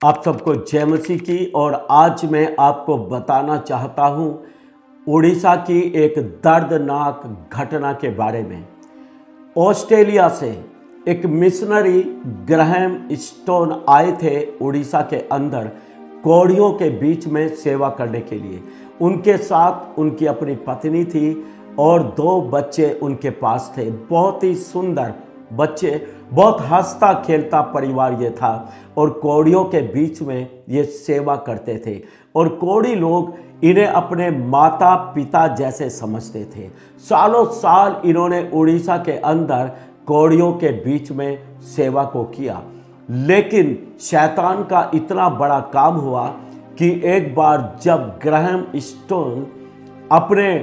आप सबको जय मसीह की। और आज मैं आपको बताना चाहता हूँ उड़ीसा की एक दर्दनाक घटना के बारे में। ऑस्ट्रेलिया से एक मिशनरी ग्राहम स्टोन आए थे उड़ीसा के अंदर कौड़ियों के बीच में सेवा करने के लिए। उनके साथ उनकी अपनी पत्नी थी और 2 बच्चे उनके पास थे। बहुत ही सुंदर बच्चे, बहुत हंसता खेलता परिवार ये था और कौड़ियों के बीच में ये सेवा करते थे और कौड़ी लोग इन्हें अपने माता पिता जैसे समझते थे। सालों साल इन्होंने उड़ीसा के अंदर कौड़ियों के बीच में सेवा को किया, लेकिन शैतान का इतना बड़ा काम हुआ कि एक बार जब ग्राहम स्टोन अपने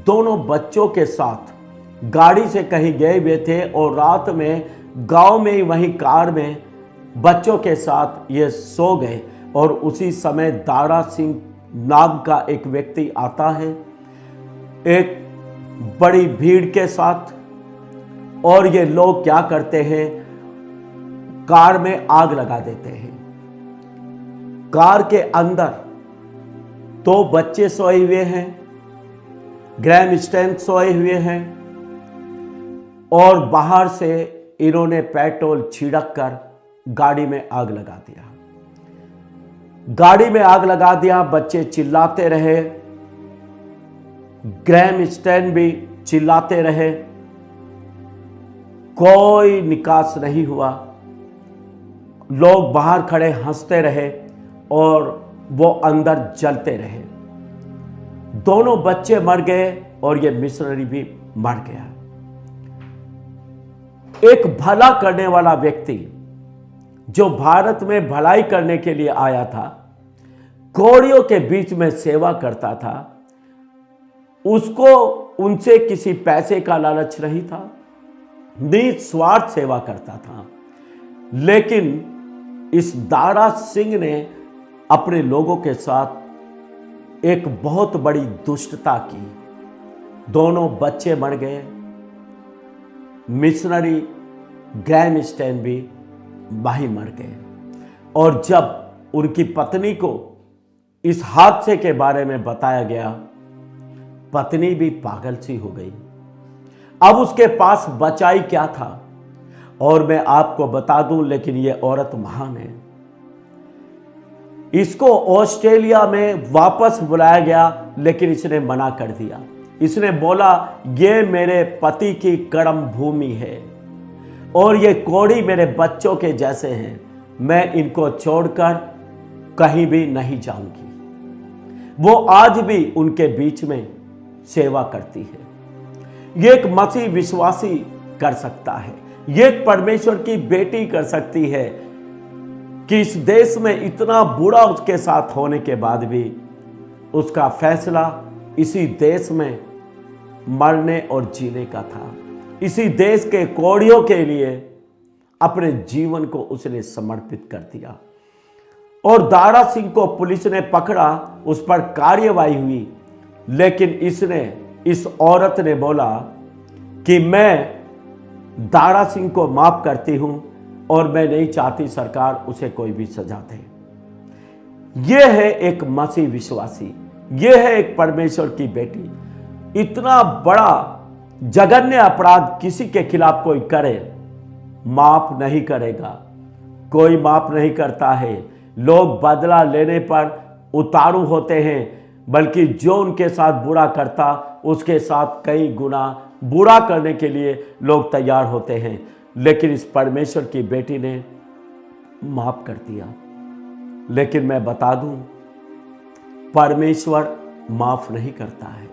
दोनों बच्चों के साथ गाड़ी से कहीं गए हुए थे और रात में गांव में ही वहीं कार में बच्चों के साथ ये सो गए और उसी समय दारा सिंह नाम का एक व्यक्ति आता है एक बड़ी भीड़ के साथ। और ये लोग क्या करते हैं, कार में आग लगा देते हैं। कार के अंदर 2 बच्चे सोए हुए हैं, ग्राहम स्टोन सोए हुए हैं और बाहर से इन्होंने पेट्रोल छिड़क कर गाड़ी में आग लगा दिया। गाड़ी में आग लगा दिया, बच्चे चिल्लाते रहे, ग्राहम स्टोन भी चिल्लाते रहे, कोई निकास नहीं हुआ। लोग बाहर खड़े हंसते रहे और वो अंदर जलते रहे। दोनों बच्चे मर गए और ये मिशनरी भी मर गया। एक भला करने वाला व्यक्ति जो भारत में भलाई करने के लिए आया था, कौड़ियों के बीच में सेवा करता था, उसको उनसे किसी पैसे का लालच नहीं था, निस्वार्थ सेवा करता था। लेकिन इस दारा सिंह ने अपने लोगों के साथ एक बहुत बड़ी दुष्टता की। दोनों बच्चे मर गए, मिशनरी ग्राहम स्टोन भी वहीं मर गए। और जब उनकी पत्नी को इस हादसे के बारे में बताया गया, पत्नी भी पागल सी हो गई। अब उसके पास बचा ही क्या था। और मैं आपको बता दूं, लेकिन यह औरत महान है। इसको ऑस्ट्रेलिया में वापस बुलाया गया, लेकिन इसने मना कर दिया। इसने बोला, ये मेरे पति की कर्म भूमि है और ये कौड़ी मेरे बच्चों के जैसे हैं, मैं इनको छोड़कर कहीं भी नहीं जाऊंगी। वो आज भी उनके बीच में सेवा करती है। ये एक मसीह विश्वासी कर सकता है, ये एक परमेश्वर की बेटी कर सकती है कि इस देश में इतना बुरा उसके साथ होने के बाद भी उसका फैसला इसी देश में मरने और जीने का था। इसी देश के कौड़ियों के लिए अपने जीवन को उसने समर्पित कर दिया। और दारा सिंह को पुलिस ने पकड़ा, उस पर कार्यवाही हुई, लेकिन इस औरत ने बोला कि मैं दारा सिंह को माफ करती हूं और मैं नहीं चाहती सरकार उसे कोई भी सजा दे। यह है एक मसीह विश्वासी, यह है एक परमेश्वर की बेटी। इतना बड़ा जघन्य अपराध किसी के खिलाफ कोई करे, माफ नहीं करेगा, कोई माफ नहीं करता है। लोग बदला लेने पर उतारू होते हैं, बल्कि जो उनके साथ बुरा करता उसके साथ कई गुना बुरा करने के लिए लोग तैयार होते हैं। लेकिन इस परमेश्वर की बेटी ने माफ कर दिया। लेकिन मैं बता दूं, परमेश्वर माफ नहीं करता है।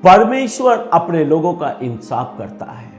परमेश्वर अपने लोगों का इंसाफ करता है।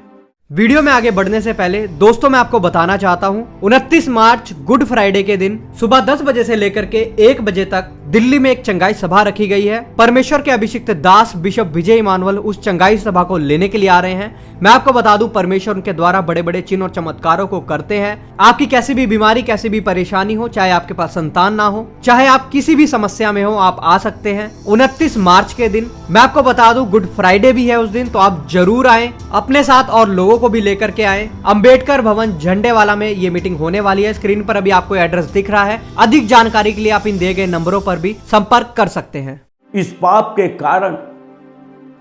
वीडियो में आगे बढ़ने से पहले दोस्तों मैं आपको बताना चाहता हूं, 29 मार्च गुड फ्राइडे के दिन सुबह 10 बजे से लेकर के 1 बजे तक दिल्ली में एक चंगाई सभा रखी गई है। परमेश्वर के अभिषिक्त दास बिशप विजय इमानुअल उस चंगाई सभा को लेने के लिए आ रहे हैं। मैं आपको बता दूं, परमेश्वर उनके द्वारा बड़े बड़े चिन्ह और चमत्कारों को करते हैं। आपकी कैसी भी बीमारी, कैसी भी परेशानी हो, चाहे आपके पास संतान ना हो, चाहे आप किसी भी समस्या में हो, आप आ सकते हैं 29 मार्च के दिन। मैं आपको बता दूं, गुड फ्राइडे भी है उस दिन, तो आप जरूर आए, अपने साथ और लोगों को भी लेकर के आए। अंबेडकर भवन झंडेवाला में ये मीटिंग होने वाली है। स्क्रीन पर अभी आपको एड्रेस दिख रहा है। अधिक जानकारी के लिए आप इन दिए गए नंबरों पर भी संपर्क कर सकते हैं। इस पाप के कारण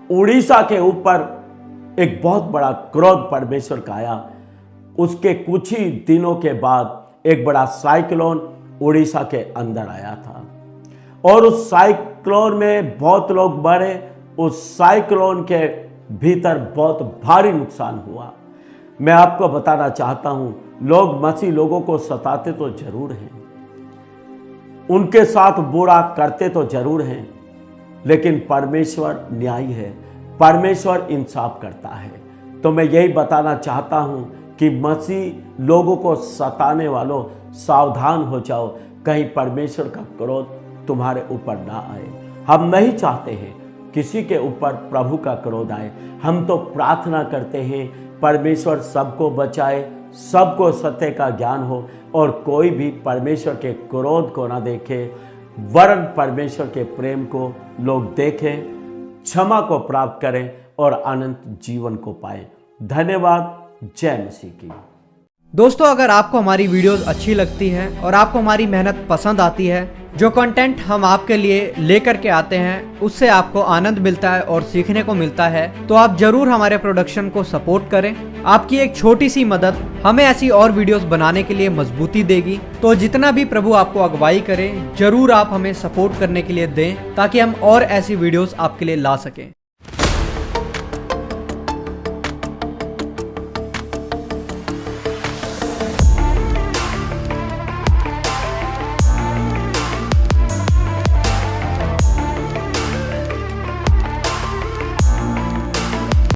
उड़ीसा के ऊपर एक बहुत बड़ा क्रोध परमेश्वर का आया। उसके कुछ ही दिनों के बाद एक बड़ा साइक्लोन उड़ीसा के अंदर आया था और उस साइक्लोन में बहुत लोग मरे। उस साइक्लोन के भीतर बहुत भारी नुकसान हुआ। मैं आपको बताना चाहता हूं, लोग मसीह लोगों को सताते तो जरूर हैं, उनके साथ बुरा करते तो जरूर हैं, लेकिन परमेश्वर न्यायी है, परमेश्वर इंसाफ करता है। तो मैं यही बताना चाहता हूं कि मसीह लोगों को सताने वालों, सावधान हो जाओ, कहीं परमेश्वर का क्रोध तुम्हारे ऊपर ना आए। हम नहीं चाहते हैं किसी के ऊपर प्रभु का क्रोध आए। हम तो प्रार्थना करते हैं परमेश्वर सबको बचाए, सबको सत्य का ज्ञान हो और कोई भी परमेश्वर के क्रोध को ना देखे, वरन परमेश्वर के प्रेम को लोग देखें, क्षमा को प्राप्त करें और अनंत जीवन को पाएं। धन्यवाद। जय मसीह की। दोस्तों, अगर आपको हमारी वीडियोस अच्छी लगती हैं और आपको हमारी मेहनत पसंद आती है, जो कंटेंट हम आपके लिए लेकर के आते हैं उससे आपको आनंद मिलता है और सीखने को मिलता है, तो आप जरूर हमारे प्रोडक्शन को सपोर्ट करें। आपकी एक छोटी सी मदद हमें ऐसी और वीडियोस बनाने के लिए मजबूती देगी। तो जितना भी प्रभु आपको अगुवाई करे, जरूर आप हमें सपोर्ट करने के लिए दें ताकि हम और ऐसी वीडियोस आपके लिए ला सकें।